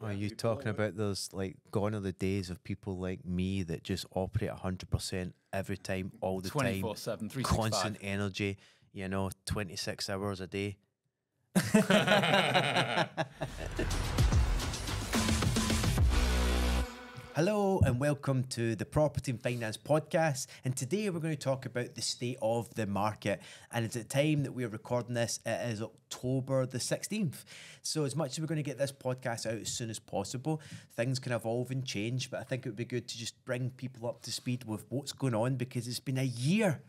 Are you talking about those, like, gone are the days of people like me that just operate 100% every time, all the time, 24/7, 365. constant energy, 26 hours a day? Hello and welcome to the Property and Finance Podcast, and today we're going to talk about the state of the market. And it's at the time that we're recording this, it is October the 16th. So as much as we're going to get this podcast out as soon as possible, things can evolve and change, but I think it would be good to just bring people up to speed with what's going on, because it's been a year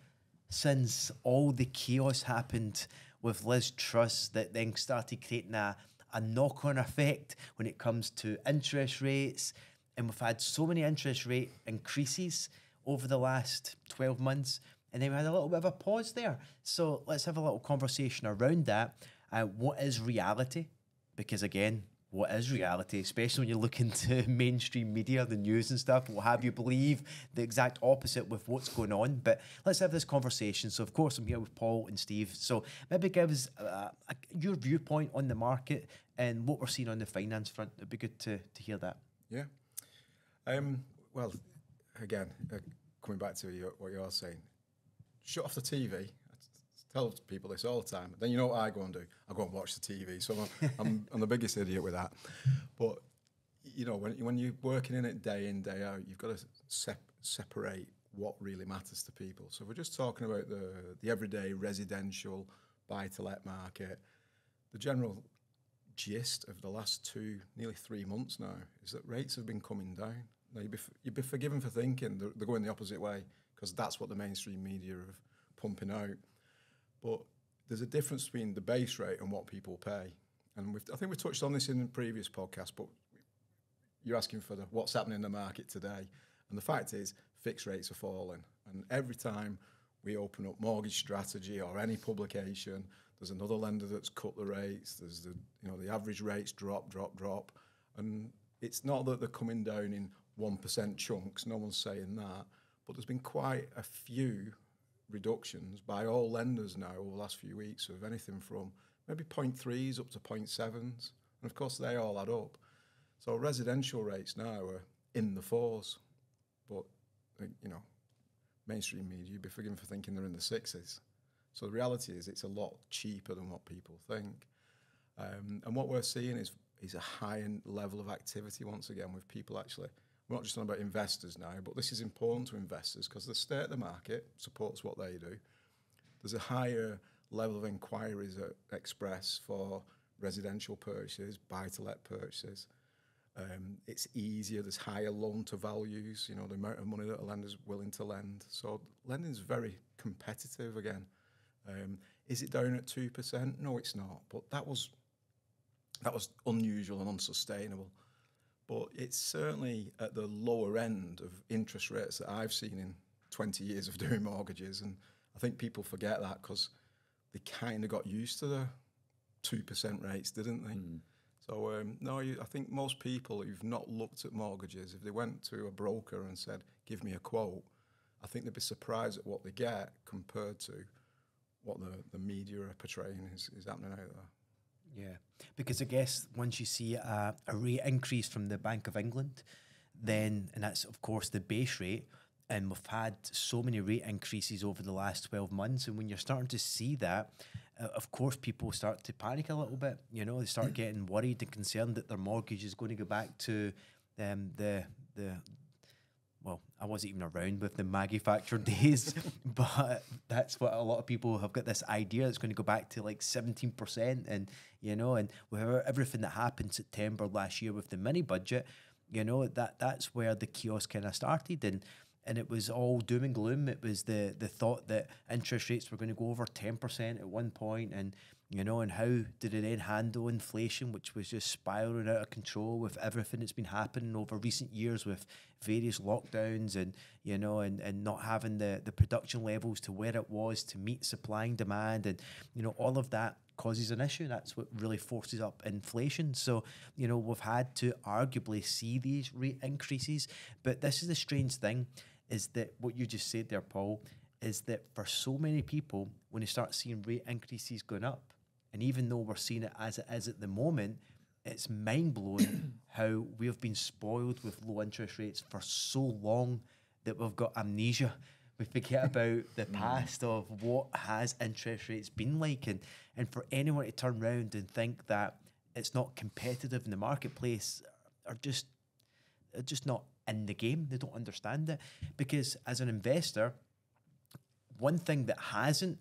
since all the chaos happened with Liz Truss that then started creating a knock-on effect when it comes to interest rates. And we've had so many interest rate increases over the last 12 months. And then we had a little bit of a pause there. So let's have a little conversation around that. What is reality? Because again, what is reality? Especially when you look into mainstream media, the news and stuff, will have you believe the exact opposite with what's going on. But let's have this conversation. So of course, I'm here with Paul and Steve. So maybe give us your viewpoint on the market and what we're seeing on the finance front. It'd be good to hear that. Yeah. Well, again, coming back to what you're saying, shut off the TV. I tell people this all the time. Then you know what I go and do? I go and watch the TV. So I'm the biggest idiot with that. But, when you're working in it day in, day out, you've got to separate what really matters to people. So if we're just talking about the everyday residential buy-to-let market, the general gist of the last nearly 3 months now is that rates have been coming down. Now, you'd be forgiven for thinking they're going the opposite way, because that's what the mainstream media are pumping out. But there's a difference between the base rate and what people pay. And I think we touched on this in the previous podcast, but you're asking for what's happening in the market today. And the fact is, fixed rates are falling. And every time we open up Mortgage Strategy or any publication, there's another lender that's cut the rates. There's the average rates drop. And it's not that they're coming down in 1% chunks. No one's saying that. But there's been quite a few reductions by all lenders now over the last few weeks of anything from maybe 0.3s up to 0.7s. And of course, they all add up. So residential rates now are in the 4s. But, mainstream media, you'd be forgiven for thinking they're in the 6s. So the reality is it's a lot cheaper than what people think. And what we're seeing is a high level of activity once again with people actually. We're not just talking about investors now, but this is important to investors because the state of the market supports what they do. There's a higher level of inquiries at Express for residential purchases, buy-to-let purchases. It's easier, there's higher loan-to-values, the amount of money that a lender's willing to lend. So lending's very competitive again. Is it down at 2%? No, it's not. But that was unusual and unsustainable. But it's certainly at the lower end of interest rates that I've seen in 20 years of doing mortgages. And I think people forget that because they kind of got used to the 2% rates, didn't they? Mm. So, I think most people who've not looked at mortgages, if they went to a broker and said, give me a quote, I think they'd be surprised at what they get compared to what the media are portraying is happening out there. Yeah, because I guess once you see a rate increase from the Bank of England, then, and that's of course the base rate, and we've had so many rate increases over the last 12 months, and when you're starting to see that, of course people start to panic a little bit. They start getting worried and concerned that their mortgage is going to go back to well, I wasn't even around with the manufactured days, but that's what a lot of people have got this idea it's going to go back to like 17%. And, and with everything that happened September last year with the mini budget, that's where the chaos kind of started. And it was all doom and gloom. It was the thought that interest rates were going to go over 10% at one point, and and how did it then handle inflation, which was just spiraling out of control with everything that's been happening over recent years with various lockdowns and and not having the production levels to where it was to meet supply and demand, and all of that causes an issue. That's what really forces up inflation. So, we've had to arguably see these rate increases. But this is the strange thing, is that what you just said there, Paul, is that for so many people, when they start seeing rate increases going up, and even though we're seeing it as it is at the moment, it's mind-blowing how we've been spoiled with low interest rates for so long that we've got amnesia. We forget about the past of what has interest rates been like. And for anyone to turn around and think that it's not competitive in the marketplace are just not in the game. They don't understand it. Because as an investor, one thing that hasn't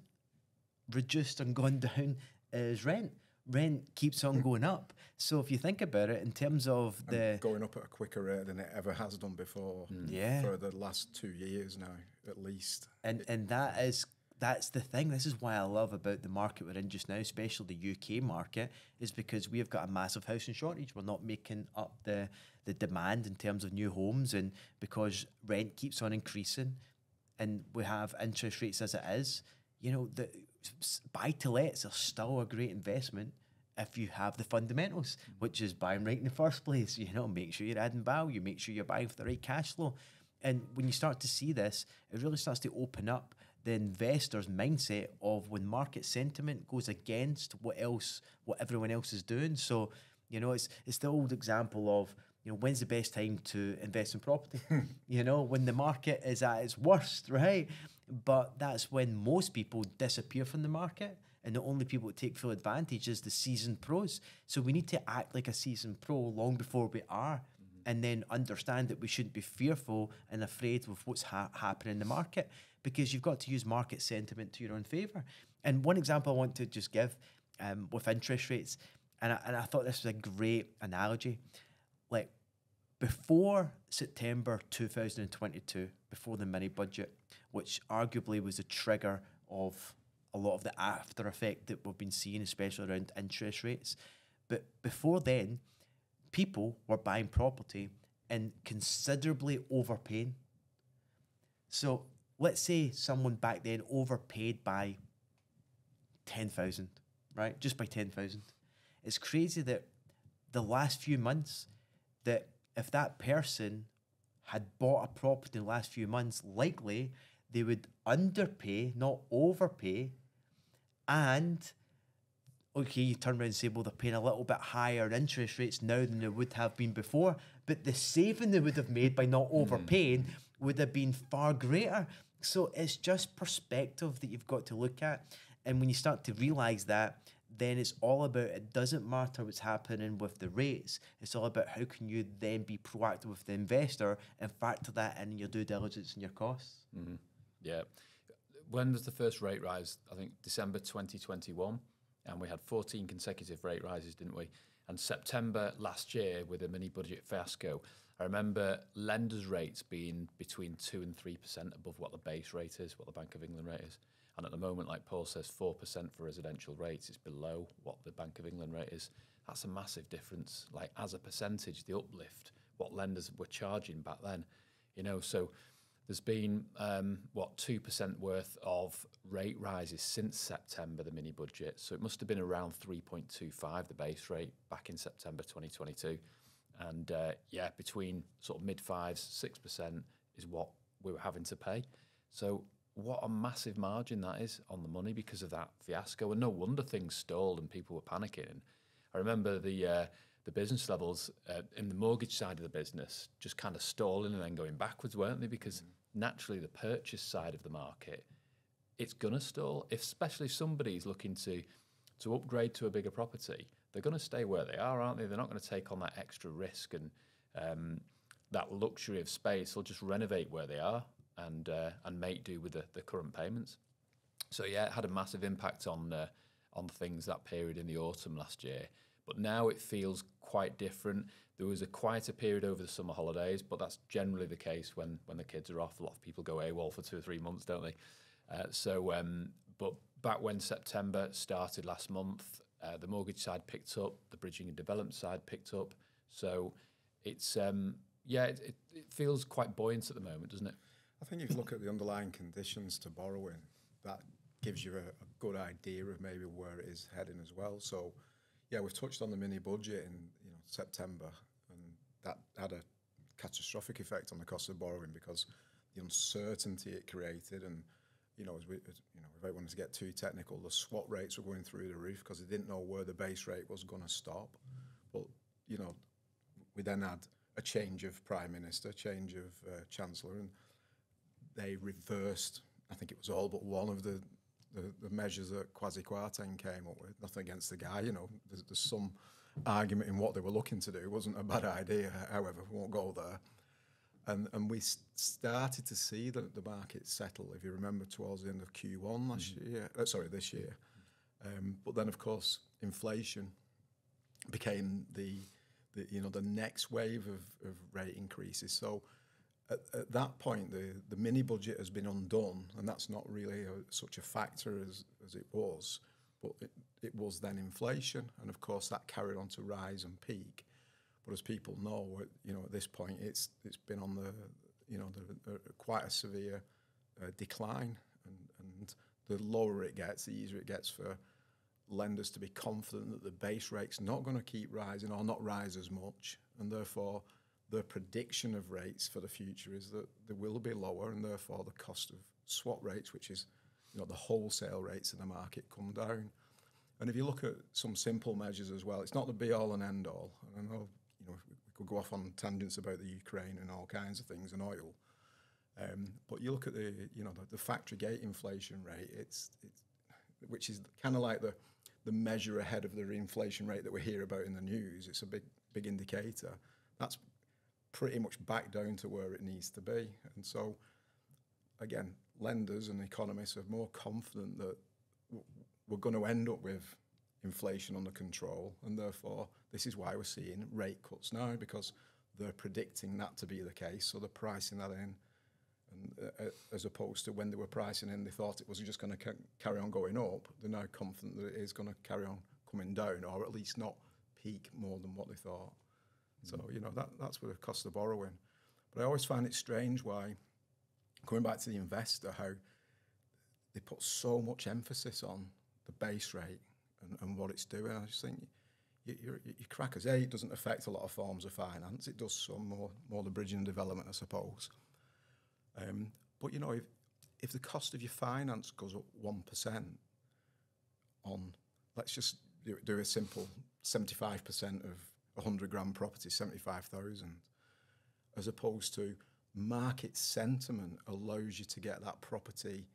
reduced and gone down is rent. Rent keeps on going up. So if you think about it in terms of and going up at a quicker rate than it ever has done before, for the last 2 years now, at least. And that's the thing. This is why I love about the market we're in just now, especially the UK market, is because we have got a massive housing shortage. We're not making up the demand in terms of new homes, and because rent keeps on increasing, and we have interest rates as it is. You know, the buy-to-lets are still a great investment if you have the fundamentals, which is buying right in the first place. You know, make sure you're adding value, make sure you're buying for the right cash flow. And when you start to see this, it really starts to open up the investor's mindset of when market sentiment goes against what everyone else is doing. So, you know, it's the old example of, you know, when's the best time to invest in property? You know, when the market is at its worst, right? But that's when most people disappear from the market, and the only people that take full advantage is the seasoned pros. So we need to act like a seasoned pro long before we are, and then understand that we shouldn't be fearful and afraid of what's happening in the market, because you've got to use market sentiment to your own favour. And one example I want to just give with interest rates, and I thought this was a great analogy. Like, before September 2022, before the mini budget, which arguably was a trigger of a lot of the after effect that we've been seeing, especially around interest rates. But before then, people were buying property and considerably overpaying. So let's say someone back then overpaid by 10,000, right? Just by 10,000. It's crazy that the last few months, that if that person had bought a property in the last few months, likely they would underpay, not overpay. And, okay, you turn around and say, well, they're paying a little bit higher interest rates now than they would have been before. But the saving they would have made by not overpaying would have been far greater. So it's just perspective that you've got to look at. And when you start to realise that, then it's all about, it doesn't matter what's happening with the rates. It's all about how can you then be proactive with the investor and factor that in your due diligence and your costs. Mm-hmm. Yeah. When was the first rate rise? I think December 2021, and we had 14 consecutive rate rises, didn't we? And September last year with a mini budget fiasco, I remember lenders' rates being between 2 and 3% above what the base rate is, what the Bank of England rate is. And at the moment, like Paul says, 4% for residential rates. It's below what the Bank of England rate is. That's a massive difference. Like, as a percentage, the uplift, what lenders were charging back then, you know. So there's been, 2% worth of rate rises since September, the mini budget. So it must have been around 3.25, the base rate, back in September 2022. And between sort of mid-5s, 6% is what we were having to pay. So what a massive margin that is on the money because of that fiasco. And no wonder things stalled and people were panicking. And I remember the business levels in the mortgage side of the business just kind of stalling and then going backwards, weren't they? Because naturally the purchase side of the market, it's going to stall. Especially if somebody's looking to upgrade to a bigger property, they're going to stay where they are, aren't they? They're not going to take on that extra risk and that luxury of space. They'll just renovate where they are and make do with the current payments. So yeah, it had a massive impact on things that period in the autumn last year. But now it feels quite different. There was a quieter period over the summer holidays, but that's generally the case when the kids are off. A lot of people go AWOL for 2 or 3 months, don't they? But back when September started last month, the mortgage side picked up, the bridging and development side picked up. So it's it feels quite buoyant at the moment, doesn't it? I think if you look at the underlying conditions to borrowing, that gives you a good idea of maybe where it is heading as well. So, yeah, we've touched on the mini budget in September, and that had a catastrophic effect on the cost of borrowing because the uncertainty it created, and without wanting to get too technical, the swap rates were going through the roof because they didn't know where the base rate was going to stop. But we then had a change of Prime Minister, change of Chancellor, and they reversed, I think it was all but one of the measures that Kwasi Kwarteng came up with. Nothing against the guy, there's some argument in what they were looking to do. It wasn't a bad idea, however, we won't go there. And we started to see the market settle, if you remember, towards the end of Q1 this year. But then, of course, inflation became the next wave of rate increases. So at that point, the mini budget has been undone, and that's not really such a factor as it was. But it was then inflation, and of course that carried on to rise and peak. But as people know, at this point, it's been on quite a severe decline, and the lower it gets, the easier it gets for lenders to be confident that the base rate's not going to keep rising or not rise as much, and therefore the prediction of rates for the future is that they will be lower, and therefore the cost of swap rates, which is the wholesale rates in the market, come down. And if you look at some simple measures as well, it's not the be all and end all. And I know we could go off on tangents about the Ukraine and all kinds of things and oil, but you look at the factory gate inflation rate, which is kind of like the measure ahead of the inflation rate that we hear about in the news. It's a big indicator. That's pretty much back down to where it needs to be. And so, again, lenders and economists are more confident that we're going to end up with inflation under control, and therefore this is why we're seeing rate cuts now, because they're predicting that to be the case, so they're pricing that in. And as opposed to when they were pricing in, they thought it was just going to carry on going up. They're now confident that it is going to carry on coming down, or at least not peak more than what they thought. So, that's with the cost of borrowing. But I always find it strange why, coming back to the investor, how they put so much emphasis on the base rate and what it's doing. I just think you're crackers. It doesn't affect a lot of forms of finance. It does some more the bridging and development, I suppose. But, if the cost of your finance goes up 1% on, let's just do a simple 75% of 100 grand property, 75,000, as opposed to market sentiment allows you to get that property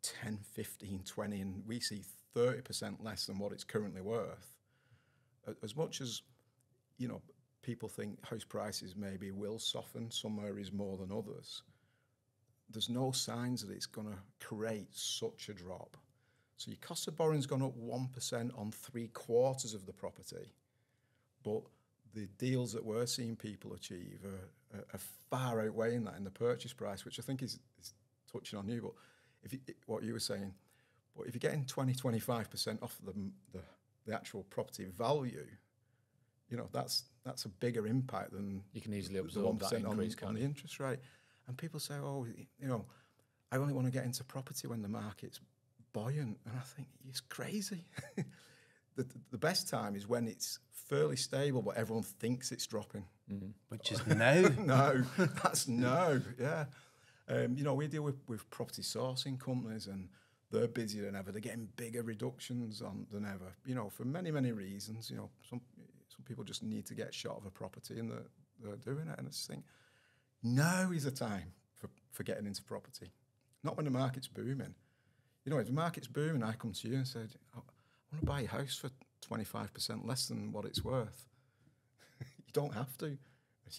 10, 15, 20, and we see 30% less than what it's currently worth. As much as, people think house prices maybe will soften, some areas more than others, there's no signs that it's going to create such a drop. So your cost of borrowing's gone up 1% on 3/4 of the property, but the deals that we're seeing people achieve are far outweighing that in the purchase price, which I think is touching on you. But what you were saying, but if you're getting 20-25% off the actual property value, that's a bigger impact than you can easily absorb that increase on the interest rate. And people say, I only want to get into property when the market's buoyant, and I think it's crazy. The best time is when it's fairly stable, but everyone thinks it's dropping. Mm-hmm. Which is now. No, that's no, yeah. We deal with property sourcing companies, and they're busier than ever. They're getting bigger reductions than ever, for many, many reasons. Some people just need to get shot of a property, and they're doing it. And I just think, now is the time for getting into property, not when the market's booming. If the market's booming, I come to you and said, I want to buy a house for 25% less than what it's worth. You don't have to. You're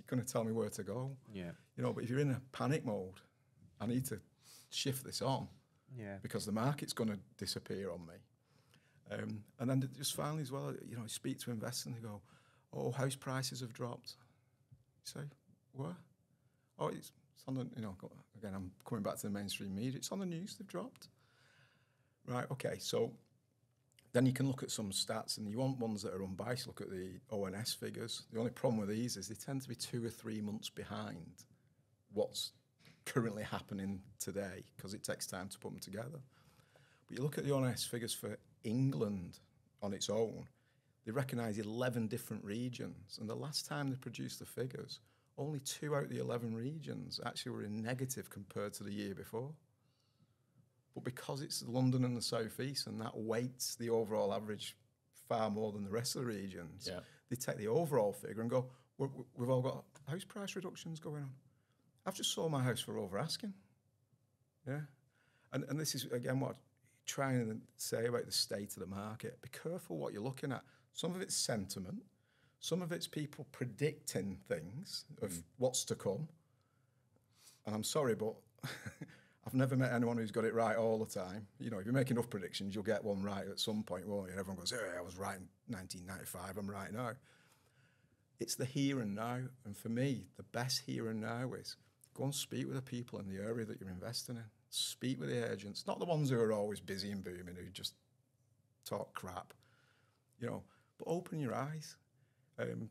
going to tell me where to go. Yeah. But if you're in a panic mode, I need to shift this on. Yeah. Because the market's going to disappear on me. And then just finally as well, I speak to investors and they go, oh, house prices have dropped. You say, what? Oh, it's on the, again, I'm coming back to the mainstream media. It's on the news, they've dropped. Right, okay, so then you can look at some stats, and you want ones that are unbiased. Look at the ONS figures. The only problem with these is they tend to be 2 or 3 months behind what's currently happening today, because it takes time to put them together. But you look at the ONS figures for England on its own, they recognise 11 different regions, and the last time they produced the figures, only 2 out of the 11 regions actually were in negative compared to the year before. But because it's London and the South East, and that weights the overall average far more than the rest of the regions, They take the overall figure and go, we've all got house price reductions going on. I've just sold my house for over asking. Yeah. And this is, again, what I'm trying to say about the state of the market. Be careful what you're looking at. Some of it's sentiment. Some of it's people predicting things of what's to come. And I'm sorry, but I've never met anyone who's got it right all the time. You know, if you make enough predictions, you'll get one right at some point, won't you? And everyone goes, hey, I was right in 1995, I'm right now. It's the here and now. And for me, the best here and now is go and speak with the people in the area that you're investing in. Speak with the agents, not the ones who are always busy and booming, who just talk crap, you know, but open your eyes.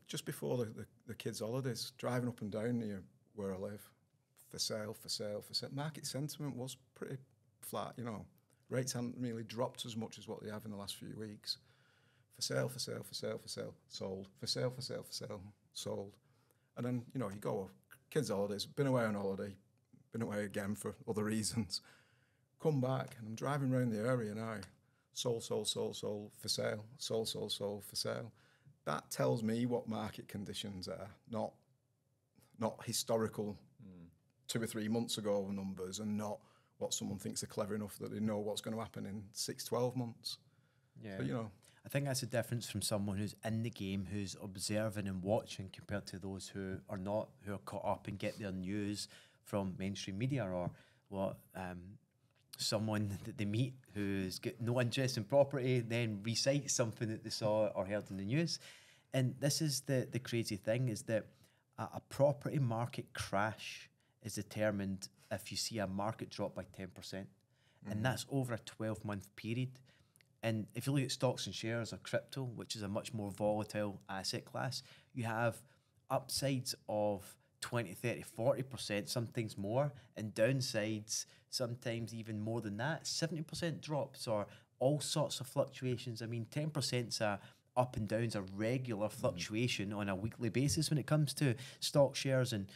Just before the kids' holidays, driving up and down near where I live, for sale, for sale, for sale. Market sentiment was pretty flat, you know. Rates haven't really dropped as much as what they have in the last few weeks. For sale, for sale, for sale, for sale, sold. For sale, for sale, for sale, sold. And then, you know, you go, kids' holidays, been away on holiday, been away again for other reasons. Come back, and I'm driving around the area now. Sold, sold, sold, sold, for sale. Sold, sold, sold, for sale. That tells me what market conditions are, not historical 2 or 3 months ago numbers, and not what someone thinks are clever enough that they know what's going to happen in 6, 12 months. Yeah. So, you know. I think that's a difference from someone who's in the game, who's observing and watching, compared to those who are not, who are caught up and get their news from mainstream media, or what someone that they meet who's got no interest in property then recites something that they saw or heard in the news. And this is the crazy thing, is that a property market crash is determined if you see a market drop by 10%. And that's over a 12-month period. And if you look at stocks and shares or crypto, which is a much more volatile asset class, you have upsides of 20, 30, 40%, sometimes more, and downsides sometimes even more than that. 70% drops, or all sorts of fluctuations. I mean, 10%'s a up and down's a regular fluctuation on a weekly basis when it comes to stock shares and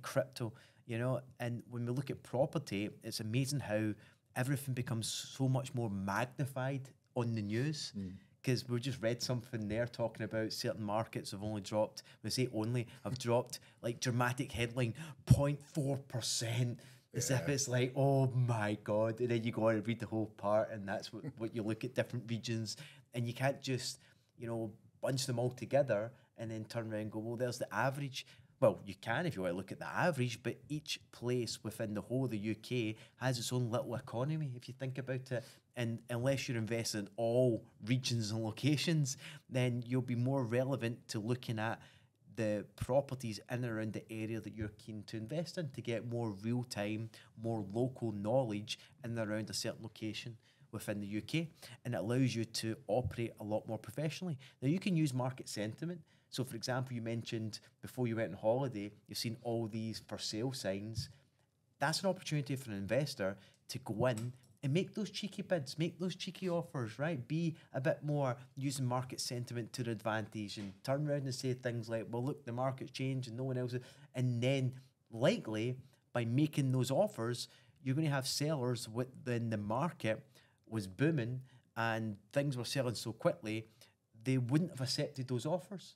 crypto, you know. And when we look at property, it's amazing how everything becomes so much more magnified on the news. Because we just read something there talking about certain markets have only dropped, we say only, have dropped, like, dramatic headline, 0.4%. As if it's like, oh my God. And then you go on and read the whole part, and that's what you look at different regions, and you can't just, you know, bunch them all together and then turn around and go, well, there's the average. Well, you can if you want to look at the average, but each place within the whole of the UK has its own little economy, if you think about it. And unless you're invested in all regions and locations, then you'll be more relevant to looking at the properties in and around the area that you're keen to invest in, to get more real-time, more local knowledge in and around a certain location within the UK. And it allows you to operate a lot more professionally. Now, you can use market sentiment. So, for example, you mentioned before you went on holiday, you've seen all these for sale signs. That's an opportunity for an investor to go in and make those cheeky bids, make those cheeky offers, right? Be a bit more using market sentiment to their advantage, and turn around and say things like, well, look, the market's changed and no one else is. And then likely by making those offers, you're going to have sellers within the market was booming and things were selling so quickly, they wouldn't have accepted those offers.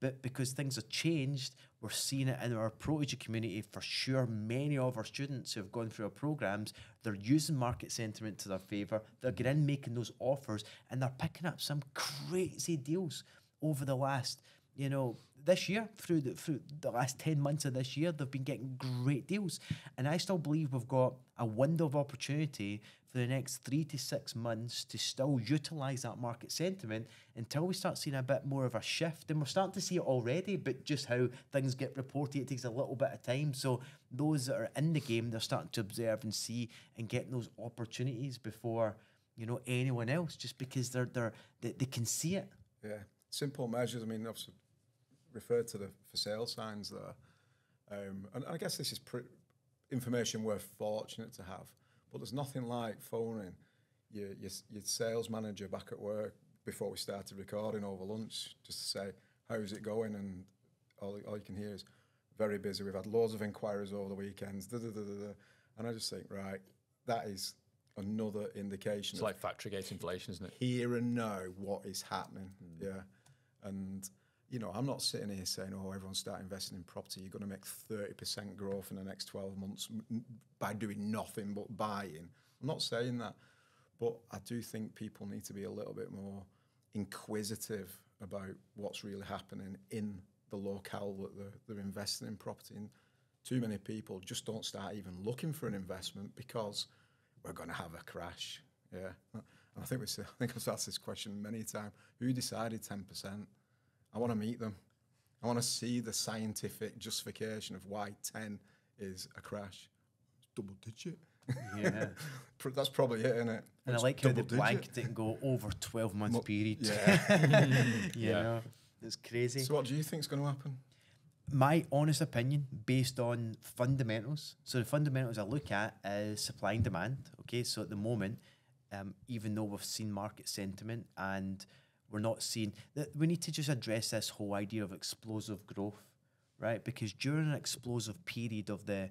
But because things have changed, we're seeing it in our protege community for sure. Many of our students who have gone through our programs, they're using market sentiment to their favour. They're getting in, making those offers, and they're picking up some crazy deals over the last, you know, this year, through the last 10 months of this year, they've been getting great deals. And I still believe we've got a window of opportunity for the next 3 to 6 months to still utilise that market sentiment until we start seeing a bit more of a shift. And we're starting to see it already, but just how things get reported, it takes a little bit of time. So those that are in the game, they're starting to observe and see and get those opportunities before, you know, anyone else, just because they can see it. Yeah, simple measures. I mean, obviously referred to the for sale signs there, and I guess this is information we're fortunate to have. But there's nothing like phoning your sales manager back at work before we started recording over lunch, just to say, how's it going? And all you can hear is, very busy. We've had loads of inquiries over the weekends. And I just think, right, that is another indication. It's like factory gate inflation, isn't it? Here and now, what is happening. Yeah. And I'm not sitting here saying, oh, everyone start investing in property. You're going to make 30% growth in the next 12 months by doing nothing but buying. I'm not saying that. But I do think people need to be a little bit more inquisitive about what's really happening in the locale that they're investing in property. And too many people just don't start even looking for an investment because we're going to have a crash. Yeah. And I think I've asked this question many times. Who decided 10%? I want to meet them. I want to see the scientific justification of why 10 is a crash. It's double digit. Yeah. That's probably it, isn't it? And It's I like how they double blanket digit. it and go over 12 months period. Yeah. You know, it's crazy. So what do you think is going to happen? My honest opinion, based on fundamentals. So the fundamentals I look at is supply and demand. Okay, so at the moment, even though we've seen market sentiment and we're not seeing that, we need to just address this whole idea of explosive growth, right? Because during an explosive period of the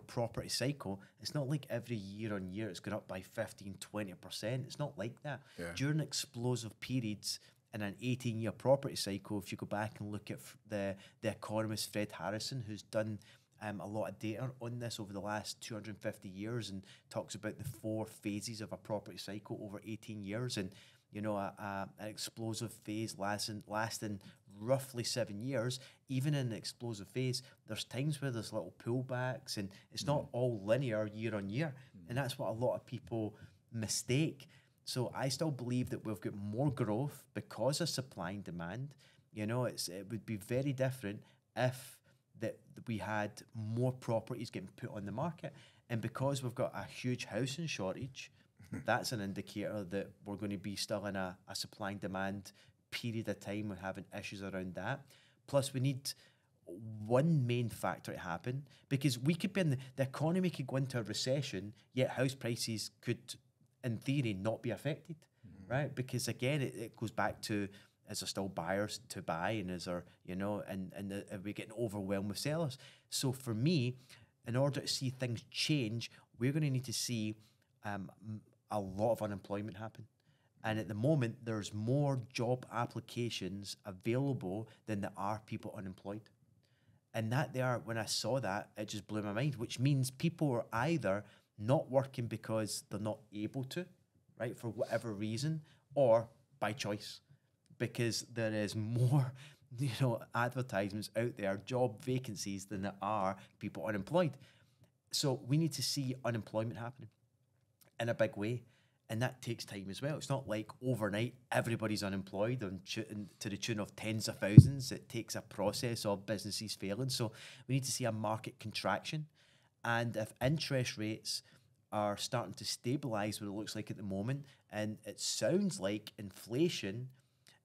property cycle, it's not like every year on year it's going up by 15-20%. It's not like that. Yeah. During explosive periods in an 18-year property cycle, if you go back and look at the economist Fred Harrison, who's done a lot of data on this over the last 250 years and talks about the 4 phases of a property cycle over 18 years. And an explosive phase lasting roughly 7 years. Even in an explosive phase, there's times where there's little pullbacks, and it's not all linear year on year. And that's what a lot of people mistake. So I still believe that we've got more growth because of supply and demand. It would be very different if that we had more properties getting put on the market. And because we've got a huge housing shortage, that's an indicator that we're going to be still in a supply and demand period of time. We're having issues around that. Plus, we need one main factor to happen, because we could be in the economy could go into a recession, yet house prices could, in theory, not be affected, right? Because again, it goes back to, is there still buyers to buy, and is there, are we getting overwhelmed with sellers? So for me, in order to see things change, we're going to need to see a lot of unemployment happen. And at the moment, there's more job applications available than there are people unemployed. And when I saw that, it just blew my mind, which means people are either not working because they're not able to, right, for whatever reason, or by choice, because there is more, advertisements out there, job vacancies, than there are people unemployed. So we need to see unemployment happening in a big way. And that takes time as well. It's not like overnight everybody's unemployed to the tune of tens of thousands. It takes a process of businesses failing. So we need to see a market contraction. And if interest rates are starting to stabilize what it looks like at the moment, and it sounds like inflation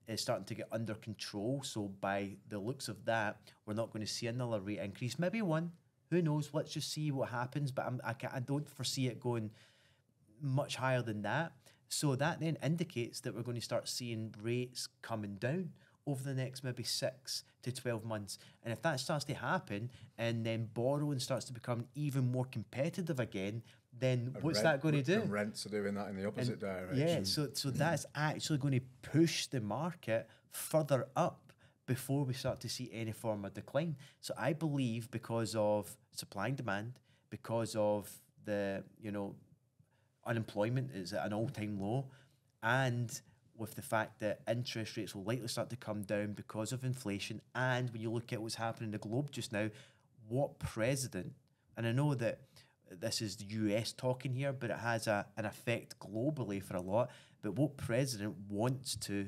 is starting to get under control, so by the looks of that, we're not going to see another rate increase. Maybe one. Who knows? Let's just see what happens. But I don't foresee it going much higher than that. So that then indicates that we're going to start seeing rates coming down over the next maybe 6 to 12 months. And if that starts to happen, and then borrowing starts to become even more competitive again, then what's that going to do? And rents are doing that in the opposite direction. Yeah, so that's actually going to push the market further up before we start to see any form of decline. So I believe, because of supply and demand, because of the, unemployment is at an all-time low, and with the fact that interest rates will likely start to come down because of inflation, and when you look at what's happening in the globe just now, what president, and I know that this is the US talking here, but it has an effect globally for a lot, but what president wants to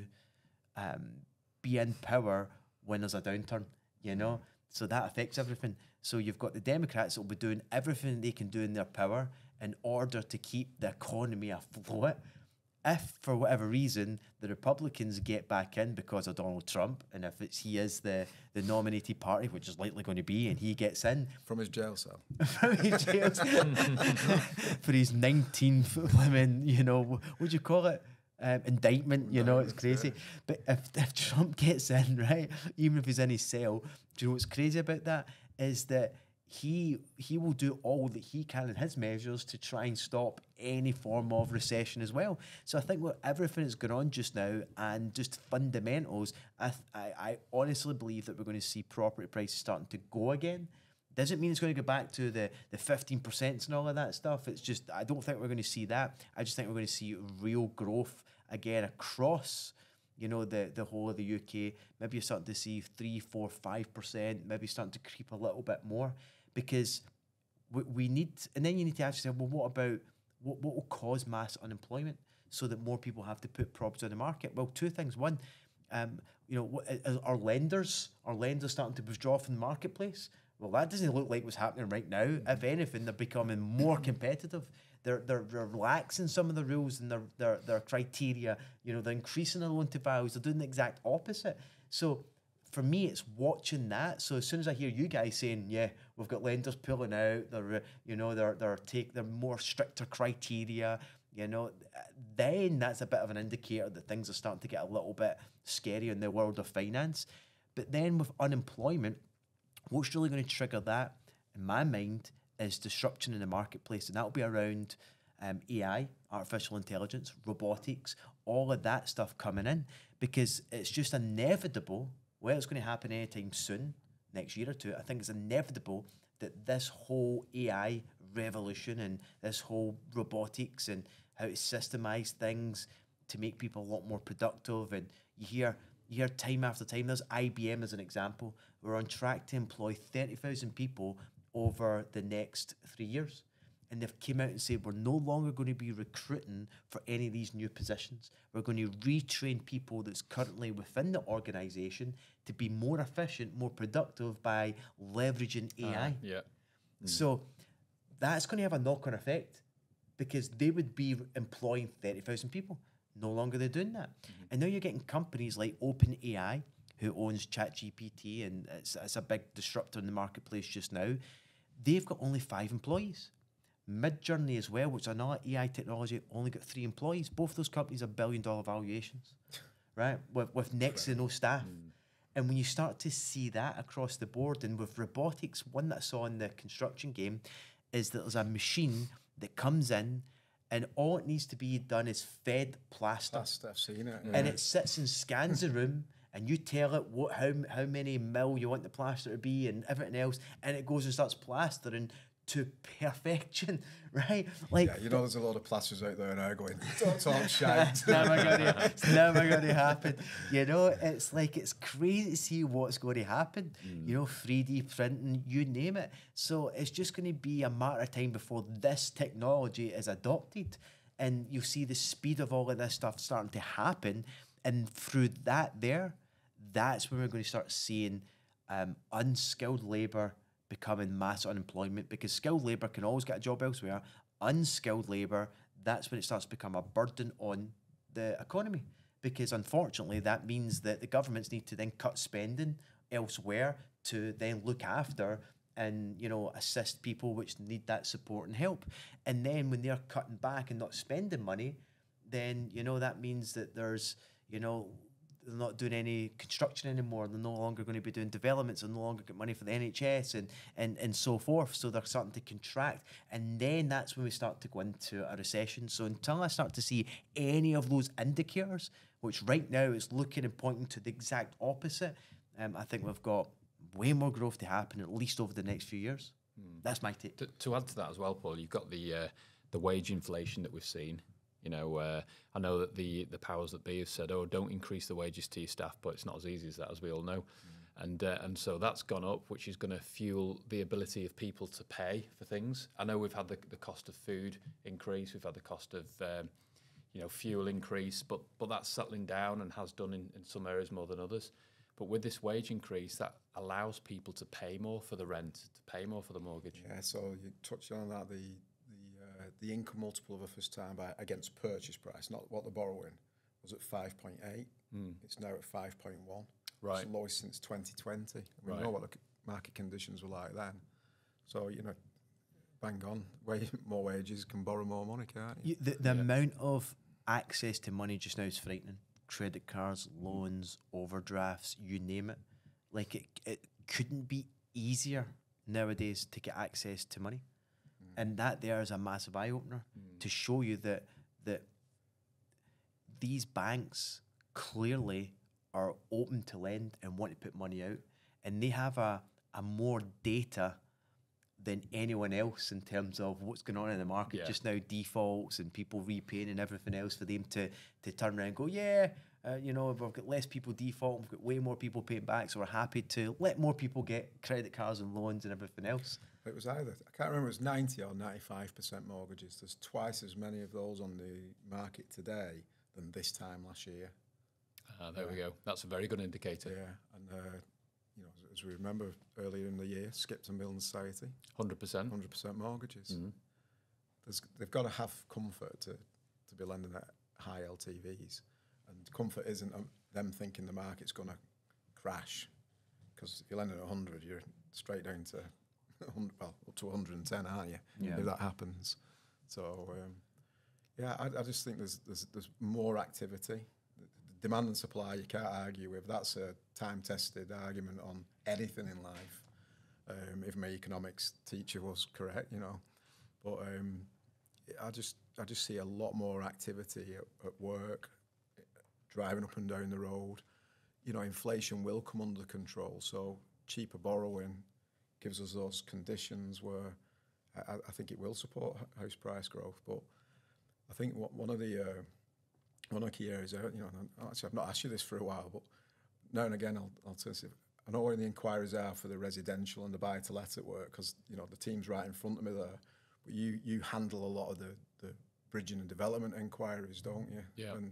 be in power when there's a downturn, So that affects everything. So you've got the Democrats that will be doing everything they can do in their power in order to keep the economy afloat. If, for whatever reason, the Republicans get back in because of Donald Trump, and if he is the nominated party, which is likely going to be, and he gets in. From his jail cell. From his jail cell. For his 19th, what would you call it? Indictment, it's crazy. Yeah. But if Trump gets in, right, even if he's in his cell, do you know what's crazy about that? Is that he will do all that he can in his measures to try and stop any form of recession as well. So I think with everything that's going on just now and just fundamentals, I honestly believe that we're going to see property prices starting to go again. Doesn't mean it's going to go back to the 15% and all of that stuff. It's just, I don't think we're going to see that. I just think we're going to see real growth again across, you know, the whole of the UK. Maybe you're starting to see 3, 4, 5%, maybe starting to creep a little bit more, because we need, and then you need to actually say, well, what about, what will cause mass unemployment so that more people have to put property on the market? Well, two things. One, you know, are lenders starting to withdraw from the marketplace? Well, that doesn't look like what's happening right now. If anything, they're becoming more competitive. They're relaxing some of the rules and their criteria. You know, they're increasing the loan to values. They're doing the exact opposite. So for me, it's watching that. So as soon as I hear you guys saying, yeah, we've got lenders pulling out, they're more stricter criteria, you know, then that's a bit of an indicator that things are starting to get a little bit scary in the world of finance. But then with unemployment, what's really going to trigger that, in my mind, is disruption in the marketplace. And that'll be around AI, artificial intelligence, robotics, all of that stuff coming in, because it's just inevitable, well, it's going to happen anytime soon, next year or two. I think it's inevitable that this whole AI revolution and this whole robotics and how to systemize things to make people a lot more productive. And you hear time after time, there's IBM as an example. We're on track to employ 30,000 people over the next 3 years. And they've come out and said, we're no longer going to be recruiting for any of these new positions. We're going to retrain people that's currently within the organisation to be more efficient, more productive by leveraging AI. So that's going to have a knock-on effect, because they would be employing 30,000 people. No longer they're doing that. And now you're getting companies like OpenAI, who owns ChatGPT, and it's a big disruptor in the marketplace just now. They've got only 5 employees. Midjourney as well, which is another AI technology, only got 3 employees. Both those companies are billion-dollar valuations, right? With next to no staff. And when you start to see that across the board, and with robotics, one that I saw in the construction game is that there's a machine that comes in, and all it needs to be done is fed plaster. I've seen it. And it sits and scans the room, and you tell it how many mil you want the plaster to be and everything else, and it goes and starts plastering to perfection, right? Like, yeah, you know, there's a lot of plasters out there now going, don't talk shite. It's never going to happen. You know, it's like, it's crazy to see what's going to happen. You know, 3D printing, you name it. So it's just going to be a matter of time before this technology is adopted, and you'll see the speed of all of this stuff starting to happen. And through that's when we're going to start seeing unskilled labour becoming mass unemployment, because skilled labour can always get a job elsewhere. Unskilled labour, that's when it starts to become a burden on the economy, because unfortunately that means that the governments need to then cut spending elsewhere to then look after and, you know, assist people which need that support and help. And then when they're cutting back and not spending money, then, you know, that means that there's, you know, they're not doing any construction anymore. They're no longer going to be doing developments. They're no longer get money for the NHS and so forth. So they're starting to contract. And then that's when we start to go into a recession. So until I start to see any of those indicators, which right now is looking and pointing to the exact opposite, I think we've got way more growth to happen, at least over the next few years. That's my take. To add to that as well, Paul, you've got the wage inflation that we've seen. You know, I know that the powers that be have said, oh, don't increase the wages to your staff, but it's not as easy as that, as we all know. And so that's gone up, which is going to fuel the ability of people to pay for things. I know we've had the cost of food increase, we've had the cost of fuel increase, but that's settling down and has done in some areas more than others. But with this wage increase, that allows people to pay more for the rent, to pay more for the mortgage. Yeah, so you touched on that, the income multiple of a first time buyer against purchase price, not what they're borrowing, was at 5.8. It's now at 5.1. Right. It's the lowest since 2020. We know what the market conditions were like then. So, you know, bang on. More wages can borrow more money, can't you? The amount of access to money just now is frightening. Credit cards, loans, overdrafts, you name it. Like, it couldn't be easier nowadays to get access to money. And that there is a massive eye-opener to show you that these banks clearly are open to lend and want to put money out. And they have a more data than anyone else in terms of what's going on in the market just now, defaults and people repaying and everything else, for them to turn around and go, you know, we've got less people default, we've got way more people paying back, so we're happy to let more people get credit cards and loans and everything else. It was either, I can't remember, it was 90 or 95% mortgages. There's twice as many of those on the market today than this time last year. There we go. That's a very good indicator. Yeah, and you know, as we remember earlier in the year, Skipton Building Society, 100% mortgages. They've got to have comfort to be lending at high LTVs, and comfort isn't them thinking the market's going to crash, because if you're lending at 100, you're straight down to up to 110, aren't you? If that happens. So I just think there's more activity. Demand and supply, you can't argue with. That's a time-tested argument on anything in life. If my economics teacher was correct, you know. But I just see a lot more activity at work, driving up and down the road. You know, inflation will come under control, so cheaper borrowing gives us those conditions where I think it will support house price growth. But I think one of the key areas, you know, actually I've not asked you this for a while, but now and again I'll tell you, I know where the inquiries are for the residential and the buy-to-let at work, because, you know, the team's right in front of me there. But you handle a lot of the bridging and development inquiries, don't you? Yeah. And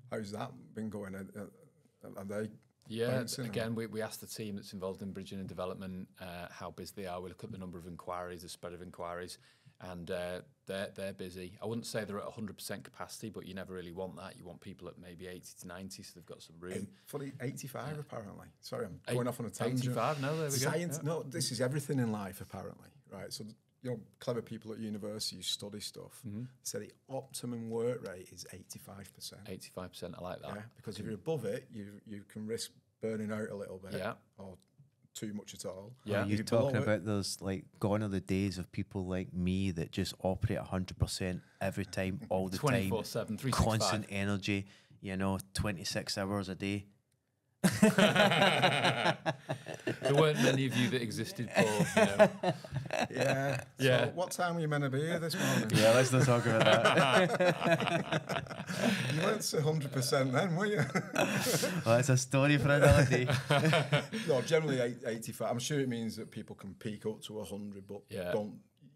how's that been going? Are they? Yeah, again, we asked the team that's involved in bridging and development how busy they are. We look at the number of inquiries, the spread of inquiries, and they're busy. I wouldn't say they're at 100% capacity, but you never really want that. You want people at maybe 80 to 90, so they've got some room. Fully 85, apparently. Sorry, I'm going off on a tangent. 85, no, there we Science, go. Yeah. No, this is everything in life, apparently, right? So, you know, clever people at university who study stuff say the optimum work rate is 85%. 85%, I like that. Yeah, because if you're above it, you can risk burning out a little bit, or too much at all. Yeah, you're talking about those, like, gone are the days of people like me that just operate 100% every time, all the 24/7, time, 365. constant energy, you know, 26 hours a day. There weren't many of you that existed, Paul. You know. Yeah. Yeah. So what time were you meant to be here this morning? Yeah, let's not talk about that. You weren't 100% then, were you? Well, it's a story for another day. No, generally 85. I'm sure it means that people can peak up to 100, but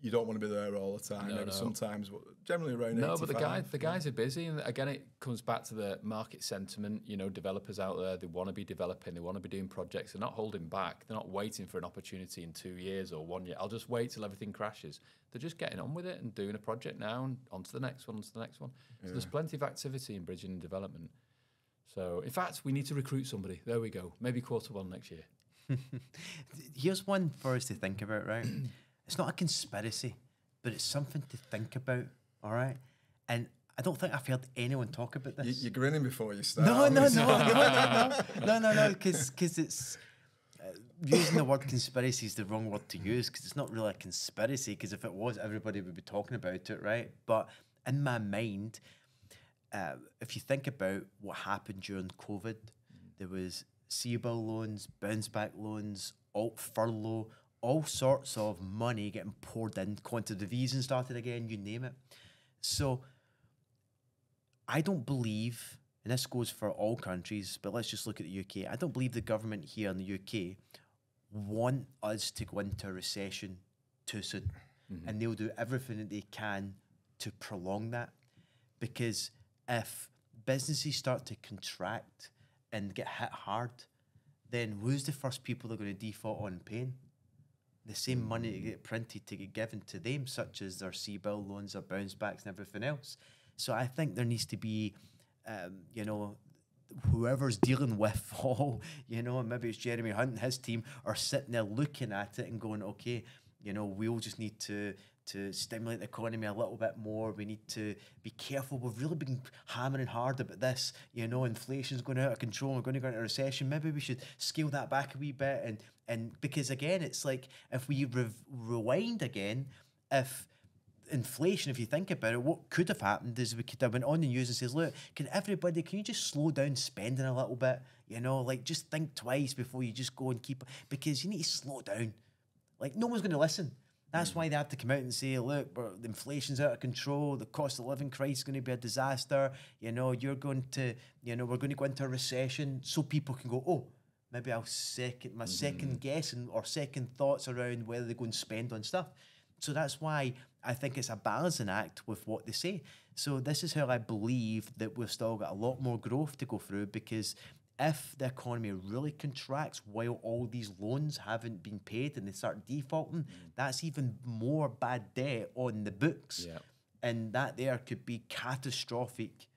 you don't want to be there all the time. Maybe sometimes, but generally around 85. No, but the guys are busy, and again, it comes back to the market sentiment. You know, developers out there, they want to be developing, they want to be doing projects. They're not holding back. They're not waiting for an opportunity in 2 years or 1 year. I'll just wait till everything crashes. They're just getting on with it and doing a project now and on to the next one, on to the next one. So there's plenty of activity in bridging and development. So, in fact, we need to recruit somebody. There we go. Maybe Q1 next year. Here's one for us to think about, right? It's not a conspiracy, but it's something to think about, all right? And I don't think I've heard anyone talk about this. You're grinning before you start. No, because it's... using the word conspiracy is the wrong word to use, because it's not really a conspiracy, because if it was, everybody would be talking about it, right? But in my mind, if you think about what happened during COVID, there was CBIL loans, bounce back loans, alt furlough, all sorts of money getting poured in, quantitative easing started again, you name it. So I don't believe, and this goes for all countries, but let's just look at the UK. I don't believe the government here in the UK want us to go into a recession too soon. And they'll do everything that they can to prolong that. Because if businesses start to contract and get hit hard, then who's the first people that are going to default on paying? The same money to get printed to get given to them, such as their CBIL loans, their bounce backs and everything else. So I think there needs to be, you know, whoever's dealing with all, you know, maybe it's Jeremy Hunt and his team are sitting there looking at it and going, okay, You know, we all just need to stimulate the economy a little bit more. We need to be careful. We've really been hammering hard about this. You know, inflation's going out of control. We're going to go into a recession. Maybe we should scale that back a wee bit. And because again, it's like if we rewind again, if inflation, if you think about it, what could have happened is we could have went on the news and says, look, can you just slow down spending a little bit? You know, like just think twice before you just go and keep, because you need to slow down. Like no one's going to listen. That's why they have to come out and say, look, the inflation's out of control. The cost of living crisis is going to be a disaster. You know, we're going to go into a recession, so people can go, oh, maybe I'll second guessing or second thoughts around whether they go and spend on stuff. So that's why I think it's a balancing act with what they say. So this is how I believe that we've still got a lot more growth to go through, because if the economy really contracts while all these loans haven't been paid and they start defaulting, that's even more bad debt on the books. Yeah. And that there could be catastrophic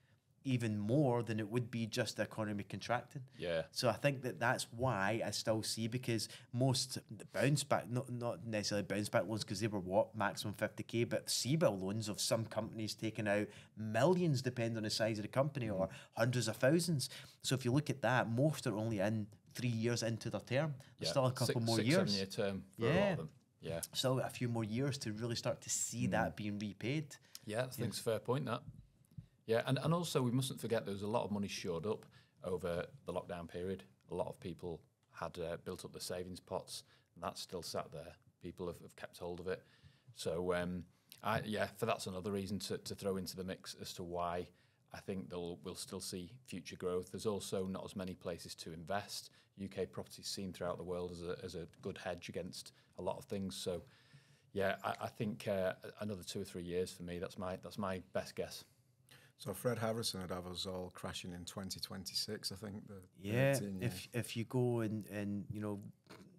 even more than it would be just the economy contracting. Yeah. So I think that's why I still see, because most bounce back, not necessarily bounce back loans, because they were maximum 50k, but CBIL loans of some companies taking out millions, depending on the size of the company, or hundreds of thousands. So if you look at that, most are only in 3 years into their term. There's still a couple more years. 6-7 year term for a lot of them. Yeah. Still a few more years to really start to see that being repaid. Yeah, I think it's a fair point, that. Yeah, and also we mustn't forget there was a lot of money shored up over the lockdown period. A lot of people had built up their savings pots, and that's still sat there. People have kept hold of it. So, that's another reason to throw into the mix as to why I think we'll still see future growth. There's also not as many places to invest. UK property is seen throughout the world as a good hedge against a lot of things. So, yeah, I think another 2 or 3 years for me. That's my best guess. So Fred Harrison would have us all crashing in 2026, I think. If you go and you know,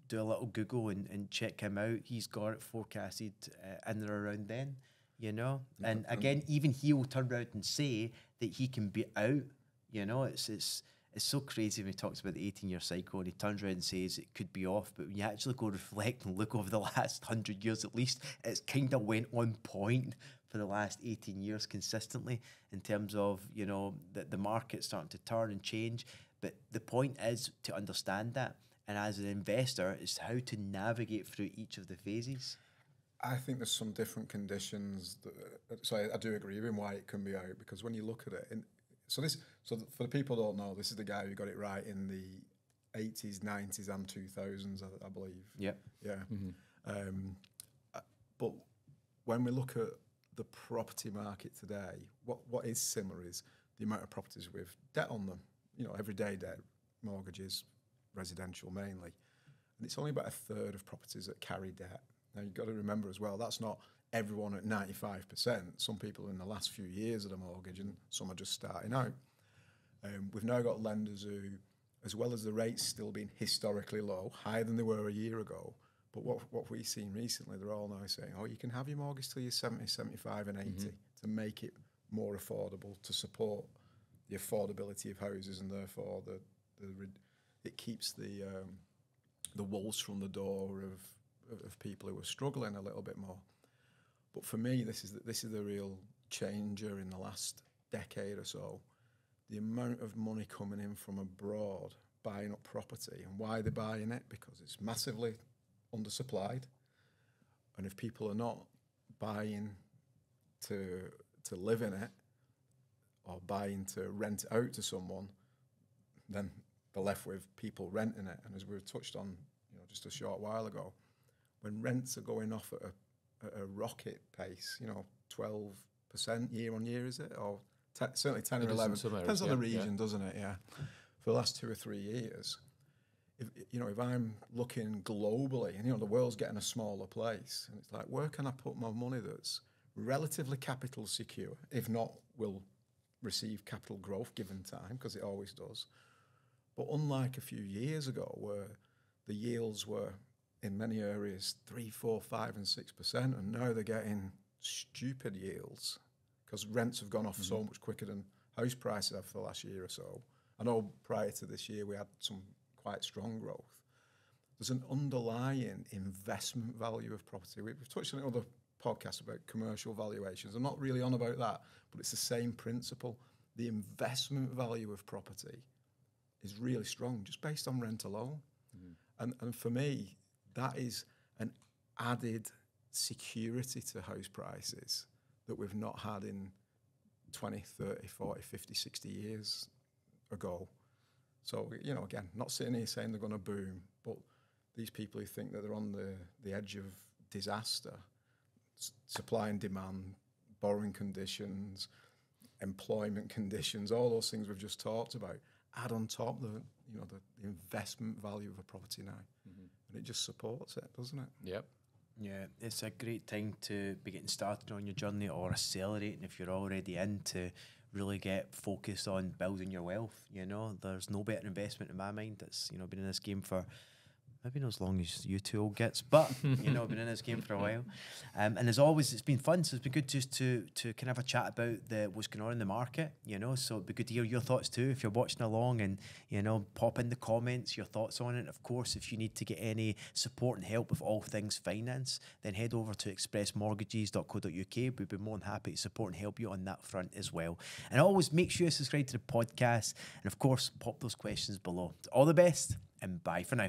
do a little Google and check him out, he's got it forecasted in or around then, you know. And again, even he will turn around and say that he can be out. You know, it's so crazy when he talks about the 18-year cycle and he turns around and says it could be off. But when you actually go reflect and look over the last 100 years at least, it's kind of went on point for the last 18 years consistently in terms of, you know, the market starting to turn and change. But the point is to understand that. And as an investor, is how to navigate through each of the phases. I think there's some different conditions. So I do agree with why it can be out, because when you look at it, so for the people who don't know, this is the guy who got it right in the 80s, 90s and 2000s, I believe. Yep. Yeah. But when we look at the property market today, what is similar is the amount of properties with debt on them, you know, everyday debt, mortgages, residential mainly. And it's only about a third of properties that carry debt. Now, you've got to remember as well, that's not everyone at 95%. Some people in the last few years of the mortgage and some are just starting out. We've now got lenders who, as well as the rates still being historically low, higher than they were a year ago, but what we've seen recently, they're all now saying, oh, you can have your mortgage till you're 70, 75 and 80 to make it more affordable, to support the affordability of houses, and therefore it keeps the wolves from the door of people who are struggling a little bit more. But for me, this is the real changer in the last decade or so. The amount of money coming in from abroad, buying up property, and why they're buying it, because it's massively undersupplied, and if people are not buying to live in it or buying to rent it out to someone, then they're left with people renting it. And as we were touched on, you know, just a short while ago, when rents are going off at a rocket pace, you know, 12% year on year, is it, or certainly 10 or 11? Depends on the region, doesn't it? Yeah, for the last 2 or 3 years. If I'm looking globally, and, you know, the world's getting a smaller place, and it's like, where can I put my money that's relatively capital secure, if not will receive capital growth given time, because it always does. But unlike a few years ago, where the yields were in many areas 3, 4, 5 and 6%, and now they're getting stupid yields because rents have gone off so much quicker than house prices have for the last year or so. I know prior to this year we had some quite strong growth. there's an underlying investment value of property. We've touched on it in other podcasts about commercial valuations. I'm not really on about that, but it's the same principle. The investment value of property is really strong, just based on rent alone. And for me, that is an added security to house prices that we've not had in 20, 30, 40, 50, 60 years ago. So, you know, again, not sitting here saying they're going to boom, but these people who think that they're on the edge of disaster, supply and demand, borrowing conditions, employment conditions, all those things we've just talked about, add on top the investment value of a property now. And it just supports it, doesn't it? Yep. Yeah, it's a great time to be getting started on your journey, or accelerating if you're already in, to really get focused on building your wealth. You know, there's no better investment in my mind. That's, you know, been in this game for maybe not as long as you two all gets, but you know, been in this game for a while. And as always, it's been fun. So it's been good just to kind of have a chat about what's going on in the market, you know. So it'd be good to hear your thoughts too, if you're watching along, and, you know, pop in the comments your thoughts on it. Of course, if you need to get any support and help with all things finance, then head over to expressmortgages.co.uk. We'd be more than happy to support and help you on that front as well. And always make sure you subscribe to the podcast, and of course, pop those questions below. All the best, and bye for now.